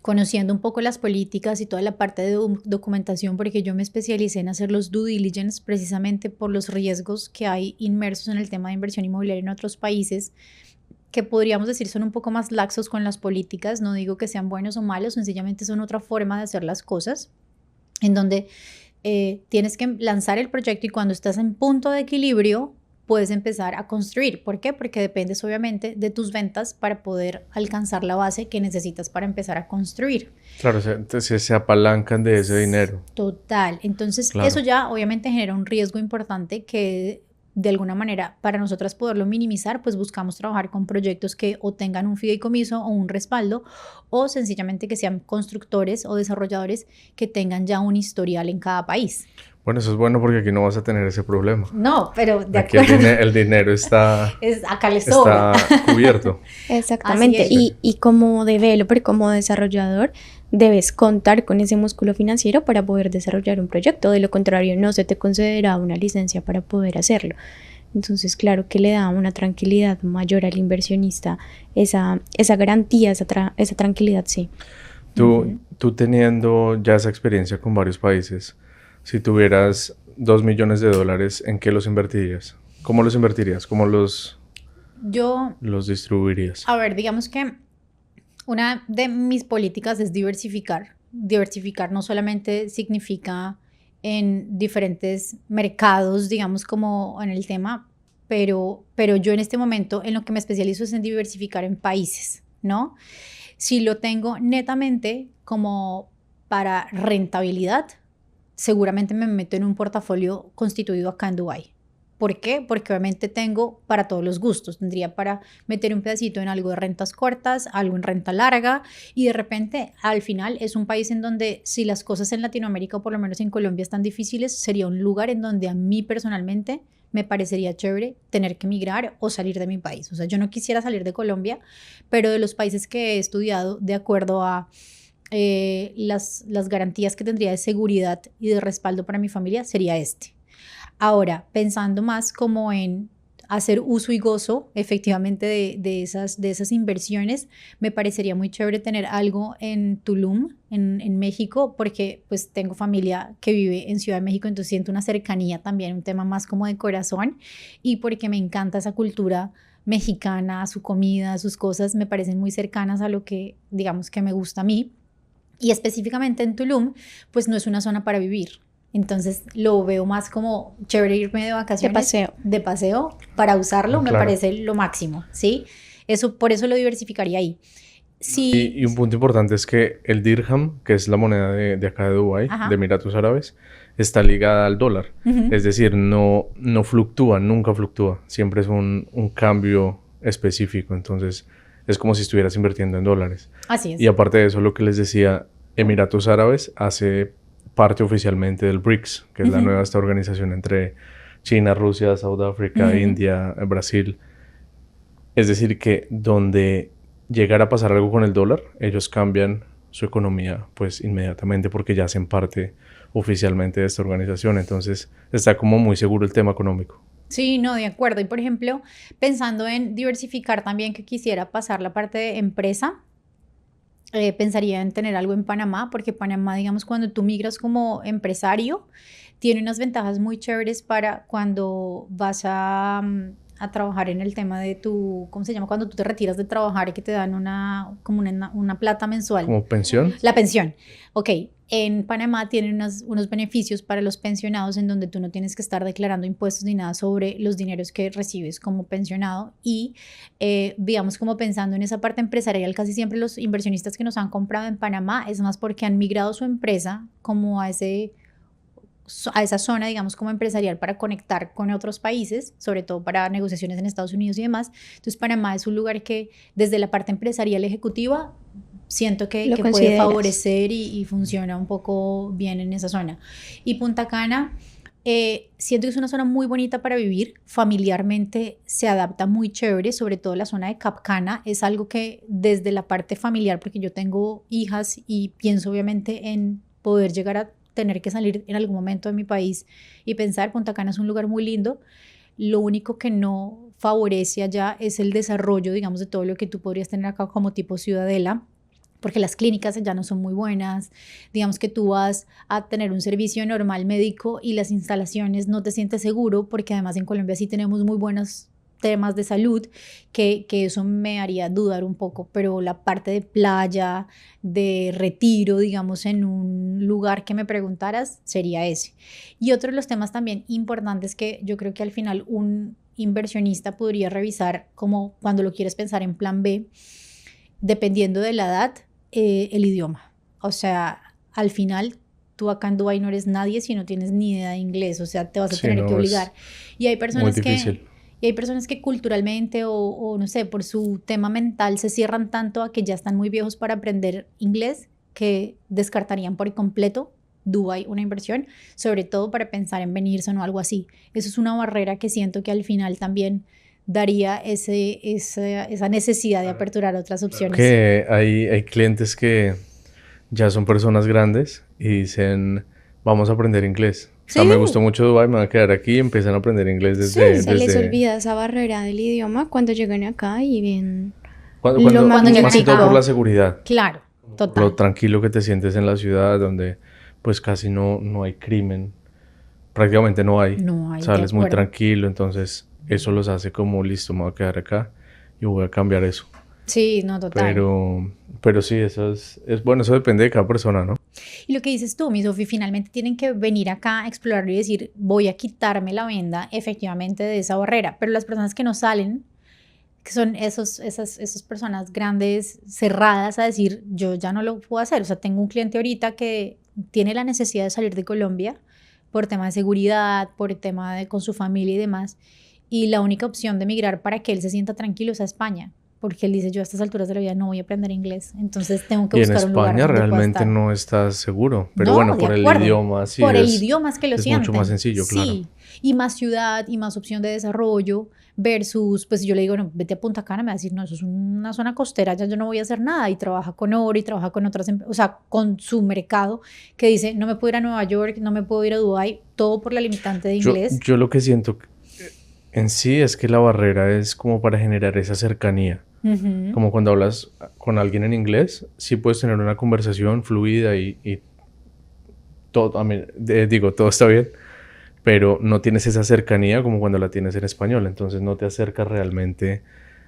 B: conociendo un poco las políticas y toda la parte de documentación, porque yo me especialicé en hacer los due diligence precisamente por los riesgos que hay inmersos en el tema de inversión inmobiliaria en otros países, que podríamos decir son un poco más laxos con las políticas. No digo que sean buenos o malos, sencillamente son otra forma de hacer las cosas, en donde tienes que lanzar el proyecto y cuando estás en punto de equilibrio puedes empezar a construir. ¿Por qué? Porque dependes obviamente de tus ventas para poder alcanzar la base que necesitas para empezar a construir.
A: Claro, se apalancan de ese dinero.
B: Total. Entonces,
A: claro,
B: eso ya obviamente genera un riesgo importante que de alguna manera para nosotras poderlo minimizar, pues buscamos trabajar con proyectos que o tengan un fideicomiso o un respaldo o sencillamente que sean constructores o desarrolladores que tengan ya un historial en cada país.
A: Bueno, eso es bueno porque aquí no vas a tener ese problema.
B: No, pero de
A: aquí
B: acuerdo.
A: el dinero está,
B: acá le sobra.
A: Está cubierto.
C: Exactamente. Y como developer, como desarrollador, debes contar con ese músculo financiero para poder desarrollar un proyecto. De lo contrario, no se te concederá una licencia para poder hacerlo. Entonces, claro que le da una tranquilidad mayor al inversionista, esa garantía, esa tranquilidad, sí.
A: Tú teniendo ya esa experiencia con varios países, si tuvieras $2 millones, ¿en qué los invertirías? ¿Cómo los invertirías? ¿Cómo los distribuirías?
B: A ver, digamos que una de mis políticas es diversificar. Diversificar no solamente significa en diferentes mercados, digamos, como en el tema, pero yo en este momento en lo que me especializo es en diversificar en países, ¿no? Si lo tengo netamente como para rentabilidad, seguramente me meto en un portafolio constituido acá en Dubái. ¿Por qué? Porque obviamente tengo para todos los gustos. Tendría para meter un pedacito en algo de rentas cortas, algo en renta larga y de repente al final es un país en donde si las cosas en Latinoamérica o por lo menos en Colombia están difíciles, sería un lugar en donde a mí personalmente me parecería chévere tener que emigrar o salir de mi país. O sea, yo no quisiera salir de Colombia, pero de los países que he estudiado de acuerdo a las garantías que tendría de seguridad y de respaldo para mi familia sería este. Ahora, pensando más como en hacer uso y gozo efectivamente de esas inversiones, me parecería muy chévere tener algo en Tulum, en México, porque pues tengo familia que vive en Ciudad de México, entonces siento una cercanía también, un tema más como de corazón y porque me encanta esa cultura mexicana, su comida, sus cosas me parecen muy cercanas a lo que digamos que me gusta a mí. Y específicamente en Tulum, pues no es una zona para vivir. Entonces lo veo más como chévere irme de vacaciones. De paseo para usarlo, me parece lo máximo, ¿sí? Por eso lo diversificaría ahí. Sí.
A: Y un punto importante es que el dirham, que es la moneda de acá de Dubái, de Emiratos Árabes, está ligada al dólar. Es decir, no fluctúa, nunca fluctúa. Siempre es un cambio específico. Entonces es como si estuvieras invirtiendo en dólares.
B: Así es.
A: Y aparte de eso, lo que les decía, Emiratos Árabes hace parte oficialmente del BRICS, que es la nueva esta organización entre China, Rusia, Sudáfrica, India, Brasil. Es decir, que donde llegara a pasar algo con el dólar, ellos cambian su economía pues inmediatamente porque ya hacen parte oficialmente de esta organización. Entonces está como muy seguro el tema económico.
B: Sí, no, de acuerdo. Y por ejemplo, pensando en diversificar también, que quisiera pasar la parte de empresa, pensaría en tener algo en Panamá, porque Panamá, digamos, cuando tú migras como empresario, tiene unas ventajas muy chéveres para cuando vas a trabajar en el tema de tu, ¿cómo se llama? Cuando tú te retiras de trabajar y que te dan una plata mensual.
A: ¿Como pensión?
B: La pensión. Ok. En Panamá tienen unos beneficios para los pensionados en donde tú no tienes que estar declarando impuestos ni nada sobre los dineros que recibes como pensionado y digamos como pensando en esa parte empresarial, casi siempre los inversionistas que nos han comprado en Panamá es más porque han migrado su empresa como a esa zona, digamos, como empresarial para conectar con otros países, sobre todo para negociaciones en Estados Unidos y demás. Entonces, Panamá es un lugar que desde la parte empresarial ejecutiva siento que puede favorecer y funciona un poco bien en esa zona. Y Punta Cana, siento que es una zona muy bonita para vivir, familiarmente se adapta muy chévere, sobre todo la zona de Cap Cana, es algo que desde la parte familiar, porque yo tengo hijas y pienso obviamente en poder llegar a tener que salir en algún momento de mi país y pensar, Punta Cana es un lugar muy lindo, lo único que no favorece allá es el desarrollo, digamos, de todo lo que tú podrías tener acá como tipo ciudadela, porque las clínicas ya no son muy buenas, digamos que tú vas a tener un servicio normal médico y las instalaciones no te sientes seguro, porque además en Colombia sí tenemos muy buenos temas de salud, que eso me haría dudar un poco, pero la parte de playa, de retiro, digamos, en un lugar que me preguntaras, sería ese. Y otro de los temas también importantes que yo creo que al final un inversionista podría revisar, como cuando lo quieres pensar en plan B, dependiendo de la edad, el idioma. O sea, al final tú acá en Dubái no eres nadie si no tienes ni idea de inglés, o sea, te vas a tener que obligar. Y hay personas que culturalmente o no sé, por su tema mental se cierran tanto a que ya están muy viejos para aprender inglés que descartarían por completo Dubái una inversión, sobre todo para pensar en venirse o no, algo así. Eso es una barrera que siento que al final también daría esa necesidad de aperturar otras opciones.
A: Que hay clientes que ya son personas grandes y dicen, vamos a aprender inglés. O sea, me gustó mucho Dubái, me voy a quedar aquí y empiezan a aprender inglés desde...
C: Se les olvida esa barrera del idioma cuando llegan acá y ven...
A: Cuando más que todo por la seguridad.
B: Claro, total.
A: Lo tranquilo que te sientes en la ciudad, donde pues casi no hay crimen. Prácticamente no hay. Sales muy tranquilo, entonces eso los hace como, listo, me voy a quedar acá y voy a cambiar eso.
B: Sí, no, total.
A: Pero sí, eso es bueno, eso depende de cada persona, ¿no?
B: Y lo que dices tú, mi Sofi, finalmente tienen que venir acá a explorarlo y decir, voy a quitarme la venda efectivamente de esa barrera. Pero las personas que no salen, que son esas personas grandes, cerradas a decir, yo ya no lo puedo hacer. O sea, tengo un cliente ahorita que tiene la necesidad de salir de Colombia por tema de seguridad, por tema de con su familia y demás. Y la única opción de migrar para que él se sienta tranquilo es a España. Porque él dice, yo a estas alturas de la vida no voy a aprender inglés, entonces tengo que buscar un lugar donde
A: pueda estar. Y en España realmente no estás seguro, pero bueno, por el idioma sí.
B: Por el idioma es que lo sienten.
A: Es mucho más sencillo, claro.
B: Sí, y más ciudad y más opción de desarrollo versus, pues yo le digo, no, vete a Punta Cana, me va a decir, no, eso es una zona costera, ya yo no voy a hacer nada, y trabaja con oro y trabaja con otras, o sea, con su mercado, que dice, no me puedo ir a Nueva York, no me puedo ir a Dubái, todo por la limitante de inglés.
A: Yo lo que siento en sí es que la barrera es como para generar esa cercanía. Como cuando hablas con alguien en inglés, sí puedes tener una conversación fluida y todo, todo está bien, pero no tienes esa cercanía como cuando la tienes en español, entonces no te acercas realmente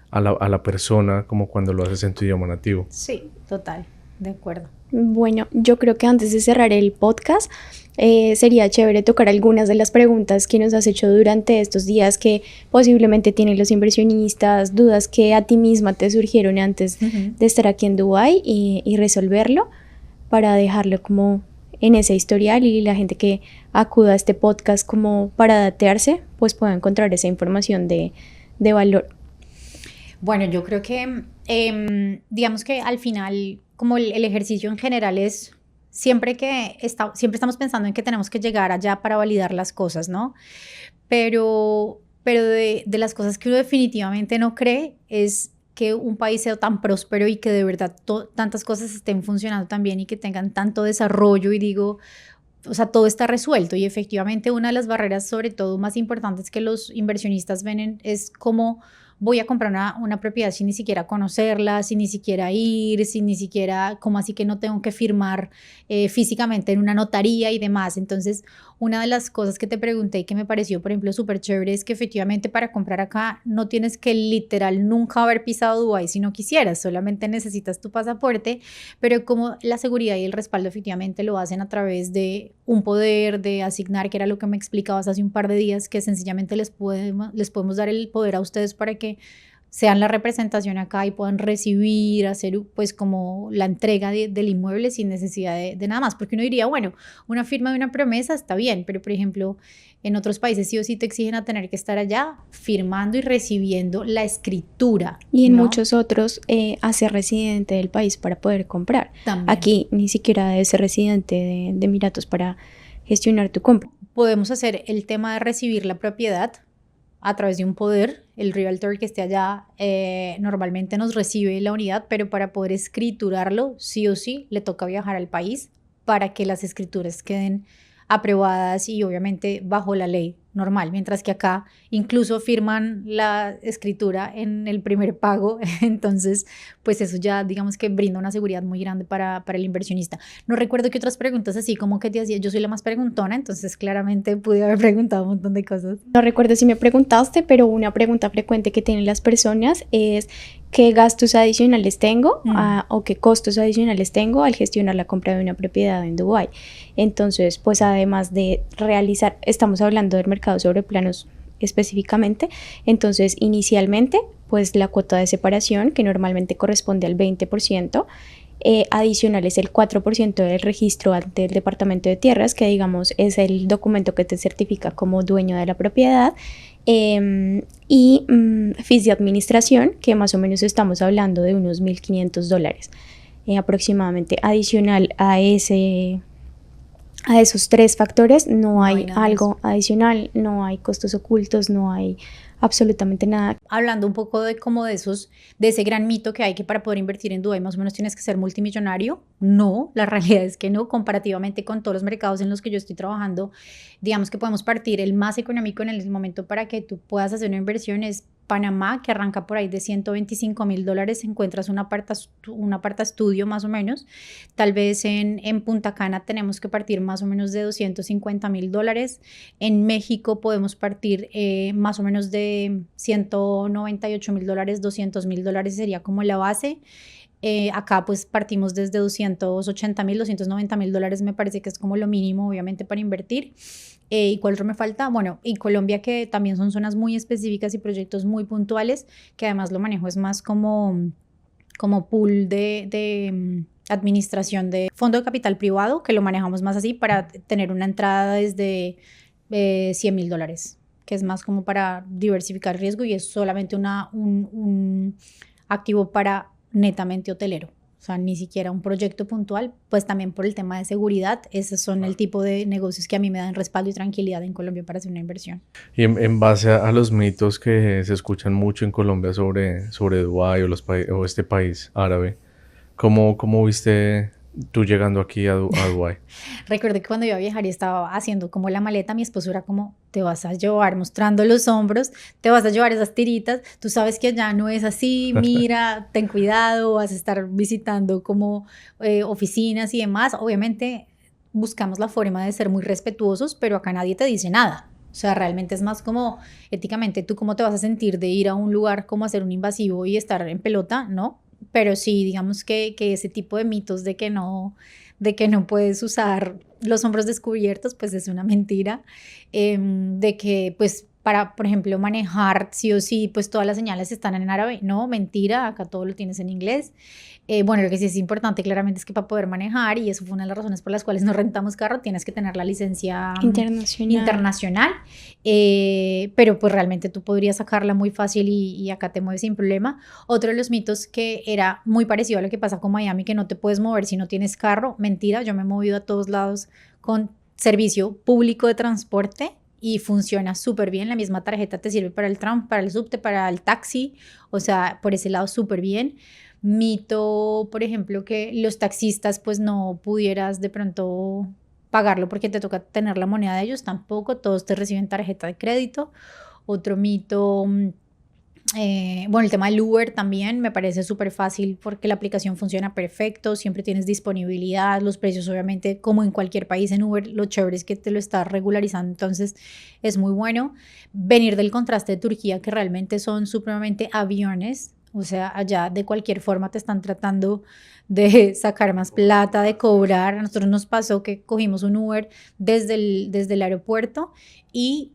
A: a la persona como cuando lo haces en tu idioma nativo.
B: Sí, total, de acuerdo.
C: Bueno, yo creo que antes de cerrar el podcast, sería chévere tocar algunas de las preguntas que nos has hecho durante estos días que posiblemente tienen los inversionistas, dudas que a ti misma te surgieron antes de estar aquí en Dubái y resolverlo para dejarlo como en ese historial y la gente que acuda a este podcast como para datearse, pues pueda encontrar esa información de valor.
B: Bueno, yo creo que digamos que al final como el ejercicio en general es siempre estamos pensando en que tenemos que llegar allá para validar las cosas, ¿no? Pero de las cosas que uno definitivamente no cree es que un país sea tan próspero y que de verdad tantas cosas estén funcionando tan bien y que tengan tanto desarrollo y digo, o sea, todo está resuelto y efectivamente una de las barreras sobre todo más importantes que los inversionistas ven es cómo voy a comprar una propiedad sin ni siquiera conocerla, sin ni siquiera ir, sin ni siquiera, como así que no tengo que firmar físicamente en una notaría y demás. Entonces, una de las cosas que te pregunté y que me pareció, por ejemplo, súper chévere es que efectivamente para comprar acá no tienes que literal nunca haber pisado Dubái si no quisieras, solamente necesitas tu pasaporte, pero como la seguridad y el respaldo efectivamente lo hacen a través de un poder de asignar, que era lo que me explicabas hace un par de días, que sencillamente les podemos dar el poder a ustedes para que sean la representación acá y puedan recibir, hacer pues como la entrega del inmueble sin necesidad de nada más, porque uno diría, bueno, una firma de una promesa está bien, pero por ejemplo en otros países sí o sí te exigen a tener que estar allá firmando y recibiendo la escritura.
C: Y en muchos otros hacer residente del país para poder comprar.
B: También.
C: Aquí ni siquiera debe ser residente de Emiratos para gestionar tu compra.
B: Podemos hacer el tema de recibir la propiedad a través de un poder, el realtor que esté allá normalmente nos recibe la unidad, pero para poder escriturarlo, sí o sí, le toca viajar al país para que las escrituras queden aprobadas y obviamente bajo la ley, normal, mientras que acá incluso firman la escritura en el primer pago, entonces pues eso ya digamos que brinda una seguridad muy grande para el inversionista. No recuerdo qué otras preguntas así como que te hacía, yo soy la más preguntona, entonces claramente pude haber preguntado un montón de cosas.
C: No recuerdo si me preguntaste, pero una pregunta frecuente que tienen las personas es ¿qué gastos adicionales tengo o qué costos adicionales tengo al gestionar la compra de una propiedad en Dubái? Entonces, pues además de realizar, estamos hablando del mercado sobre planos específicamente, entonces inicialmente, pues la cuota de separación que normalmente corresponde al 20%, adicional es el 4% del registro ante el Departamento de Tierras, que digamos es el documento que te certifica como dueño de la propiedad, y fees de administración, que más o menos estamos hablando de unos $1,500 aproximadamente. Adicional a esos 3 factores no hay algo adicional, no hay costos ocultos, no hay absolutamente nada.
B: Hablando un poco de como de ese gran mito que hay que para poder invertir en Dubái más o menos tienes que ser multimillonario. No, la realidad es que no, comparativamente con todos los mercados en los que yo estoy trabajando, digamos que podemos partir el más económico en el momento para que tú puedas hacer una inversión es Panamá, que arranca por ahí de $125,000, encuentras un aparta estudio más o menos. Tal vez en Punta Cana tenemos que partir más o menos de $250,000. En México podemos partir más o menos de $198,000, $200,000 sería como la base. Acá pues partimos desde $280,000, $290,000 me parece que es como lo mínimo obviamente para invertir. ¿Y cuál otro me falta? Bueno, y Colombia, que también son zonas muy específicas y proyectos muy puntuales, que además lo manejo es más como pool de administración de fondo de capital privado, que lo manejamos más así para tener una entrada desde $100,000, que es más como para diversificar riesgo y es solamente un activo para netamente hotelero. O sea, ni siquiera un proyecto puntual, pues también por el tema de seguridad, esos son el tipo de negocios que a mí me dan respaldo y tranquilidad en Colombia para hacer una inversión.
A: Y en base a los mitos que se escuchan mucho en Colombia sobre Dubái o este país árabe, ¿cómo viste tú llegando aquí a Dubái?
B: Recuerdo que cuando iba a viajar y estaba haciendo como la maleta, mi esposo era como, te vas a llevar, mostrando los hombros, te vas a llevar esas tiritas, tú sabes que allá no es así, mira, ten cuidado, vas a estar visitando como oficinas y demás. Obviamente buscamos la forma de ser muy respetuosos, pero acá nadie te dice nada. O sea, realmente es más como éticamente, ¿tú cómo te vas a sentir de ir a un lugar como hacer un invasivo y estar en pelota? No. Pero sí, digamos que ese tipo de mitos de que no puedes usar los hombros descubiertos, pues es una mentira. De que, pues, para, por ejemplo, manejar sí o sí, pues todas las señales están en árabe. No, mentira, acá todo lo tienes en inglés. Bueno, lo que sí es importante claramente es que para poder manejar, y eso fue una de las razones por las cuales no rentamos carro, tienes que tener la licencia internacional. Pero pues realmente tú podrías sacarla muy fácil y acá te mueves sin problema. Otro de los mitos que era muy parecido a lo que pasa con Miami, que no te puedes mover si no tienes carro. Mentira, yo me he movido a todos lados con servicio público de transporte y funciona súper bien. La misma tarjeta te sirve para el tram, para el subte, para el taxi. O sea, por ese lado súper bien. Mito, por ejemplo, que los taxistas pues no pudieras de pronto pagarlo porque te toca tener la moneda de ellos, tampoco, todos te reciben tarjeta de crédito. Otro mito, bueno, el tema del Uber también me parece súper fácil porque la aplicación funciona perfecto, siempre tienes disponibilidad, los precios obviamente como en cualquier país en Uber, lo chévere es que te lo está regularizando, entonces es muy bueno. Venir del contraste de Turquía, que realmente son supremamente aviones. O sea, allá de cualquier forma te están tratando de sacar más plata, de cobrar. A nosotros nos pasó que cogimos un Uber desde el aeropuerto y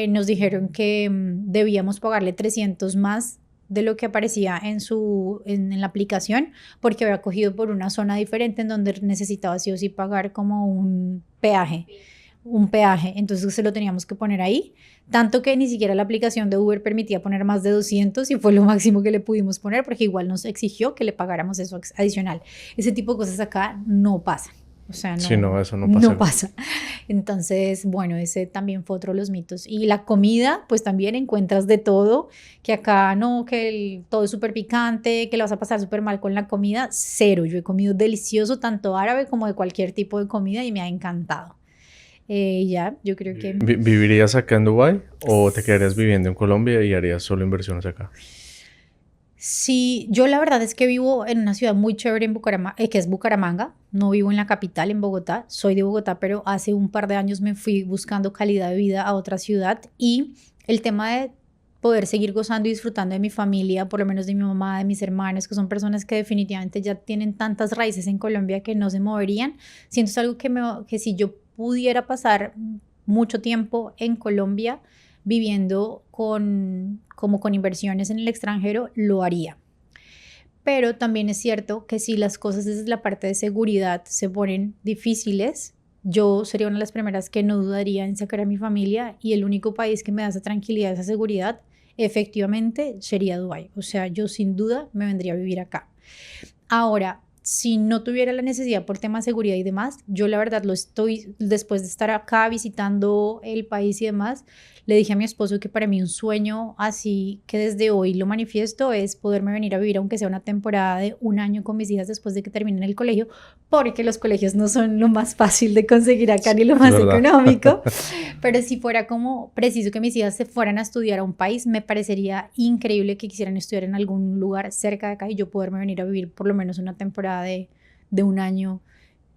B: nos dijeron que debíamos pagarle 300 más de lo que aparecía en la aplicación porque había cogido por una zona diferente en donde necesitaba sí o sí pagar como un peaje, entonces se lo teníamos que poner ahí, tanto que ni siquiera la aplicación de Uber permitía poner más de 200 y fue lo máximo que le pudimos poner porque igual nos exigió que le pagáramos eso adicional. Ese tipo de cosas acá no pasan. O sea,
A: sí, no, eso no pasa.
B: No pasa. Entonces, bueno, ese también fue otro de los mitos. Y la comida, pues también encuentras de todo, que acá no, que todo es súper picante, que lo vas a pasar súper mal con la comida. Cero. Yo he comido delicioso, tanto árabe como de cualquier tipo de comida y me ha encantado. Ya, yo creo que...
A: ¿Vivirías acá en Dubái o te quedarías viviendo en Colombia y harías solo inversiones acá?
B: Sí, yo la verdad es que vivo en una ciudad muy chévere en Bucaramanga, que es Bucaramanga. No vivo en la capital, en Bogotá. Soy de Bogotá, pero hace un par de años me fui buscando calidad de vida a otra ciudad y el tema de poder seguir gozando y disfrutando de mi familia, por lo menos de mi mamá, de mis hermanos, que son personas que definitivamente ya tienen tantas raíces en Colombia que no se moverían. Siento es algo que si yo pudiera pasar mucho tiempo en Colombia viviendo como con inversiones en el extranjero, lo haría. Pero también es cierto que si las cosas desde la parte de seguridad se ponen difíciles, yo sería una de las primeras que no dudaría en sacar a mi familia y el único país que me da esa tranquilidad, esa seguridad, efectivamente sería Dubái. O sea, yo sin duda me vendría a vivir acá. Ahora, si no tuviera la necesidad por temas de seguridad y demás, yo la verdad después de estar acá visitando el país y demás, le dije a mi esposo que para mí un sueño así que desde hoy lo manifiesto es poderme venir a vivir aunque sea una temporada de un año con mis hijas después de que terminen el colegio, porque los colegios no son lo más fácil de conseguir acá ni lo más económico, pero si fuera como preciso que mis hijas se fueran a estudiar a un país, me parecería increíble que quisieran estudiar en algún lugar cerca de acá y yo poderme venir a vivir por lo menos una temporada de un año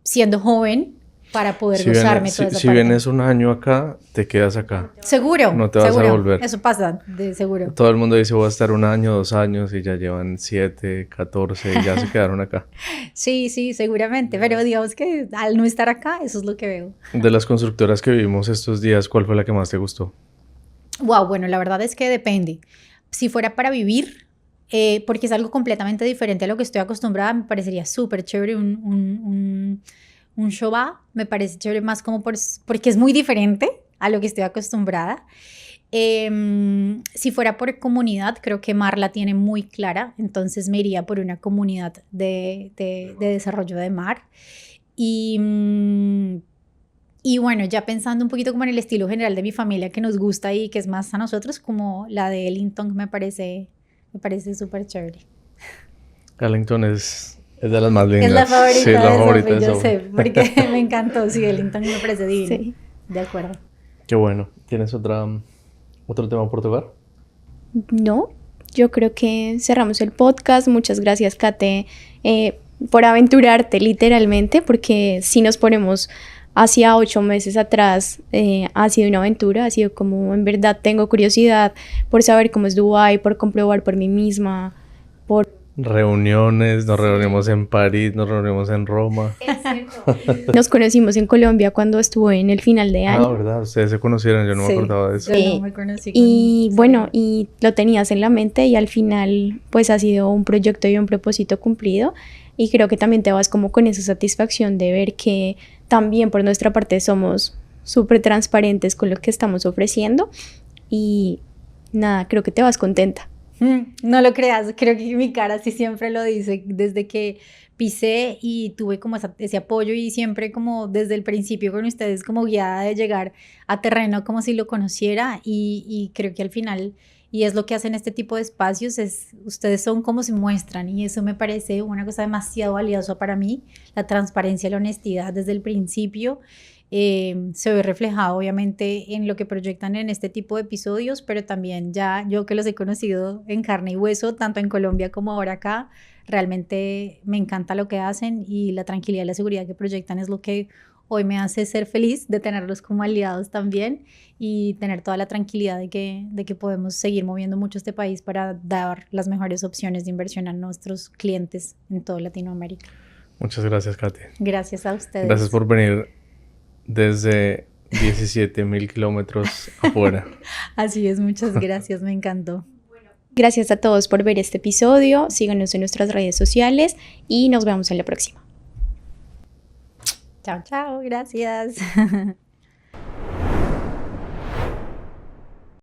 B: siendo joven para poder gozarme toda esa parte.
A: Si vienes un año acá, te quedas acá.
B: Seguro.
A: No te vas a volver.
B: Eso pasa, de seguro.
A: Todo el mundo dice voy a estar un año, 2 años y ya llevan 7, 14 y ya se quedaron acá.
B: Sí, seguramente. Pero digamos que al no estar acá, eso es lo que veo.
A: De las constructoras que vimos estos días, ¿cuál fue la que más te gustó?
B: Wow, bueno, la verdad es que depende. Si fuera para vivir, porque es algo completamente diferente a lo que estoy acostumbrada, me parecería súper chévere un Showa, me parece chévere más como porque es muy diferente a lo que estoy acostumbrada. Si fuera por comunidad, creo que Mar la tiene muy clara, entonces me iría por una comunidad de desarrollo de Mar. Y bueno, ya pensando un poquito como en el estilo general de mi familia que nos gusta y que es más a nosotros, como la de Ellington me parece súper chévere.
A: Ellington es de las más lindas.
B: Es la favorita,
A: sí, la favorita
B: de Sophie, yo sé, porque me encantó. Sí, Ellington me parece divino.
C: Sí.
B: De acuerdo.
A: Qué bueno. ¿Tienes otro tema por tocar?
C: No, yo creo que cerramos el podcast. Muchas gracias, Kate, por aventurarte literalmente, porque si nos ponemos hacia 8 meses atrás, ha sido una aventura, ha sido como, en verdad, tengo curiosidad por saber cómo es Dubái, por comprobar por mí misma, por...
A: Reuniones, nos reunimos en París, nos reunimos en Roma.
B: Es cierto.
C: Nos conocimos en Colombia cuando estuve en el final de año.
A: Ah, ¿verdad? Ustedes se conocieron, yo no me acordaba de eso.
B: Yo no me conocí con
C: Y bueno, y lo tenías en la mente y al final pues ha sido un proyecto y un propósito cumplido y creo que también te vas como con esa satisfacción de ver que también por nuestra parte somos súper transparentes con lo que estamos ofreciendo y nada, creo que te vas contenta.
B: No lo creas, creo que mi cara sí siempre lo dice, desde que pisé y tuve como ese apoyo y siempre como desde el principio con ustedes como guiada de llegar a terreno como si lo conociera y creo que al final, y es lo que hacen este tipo de espacios, ustedes son como se muestran y eso me parece una cosa demasiado valiosa para mí, la transparencia, la honestidad desde el principio. Se ve reflejado obviamente en lo que proyectan en este tipo de episodios, pero también ya yo que los he conocido en carne y hueso, tanto en Colombia como ahora acá, realmente me encanta lo que hacen y la tranquilidad y la seguridad que proyectan es lo que hoy me hace ser feliz de tenerlos como aliados también y tener toda la tranquilidad de que podemos seguir moviendo mucho este país para dar las mejores opciones de inversión a nuestros clientes en toda Latinoamérica.
A: Muchas gracias, Katy.
B: Gracias a ustedes.
A: Gracias por venir desde 17,000 kilómetros afuera.
B: Así es, muchas gracias, me encantó.
C: Gracias a todos por ver este episodio, síganos en nuestras redes sociales y nos vemos en la próxima.
B: Chao, chao, gracias.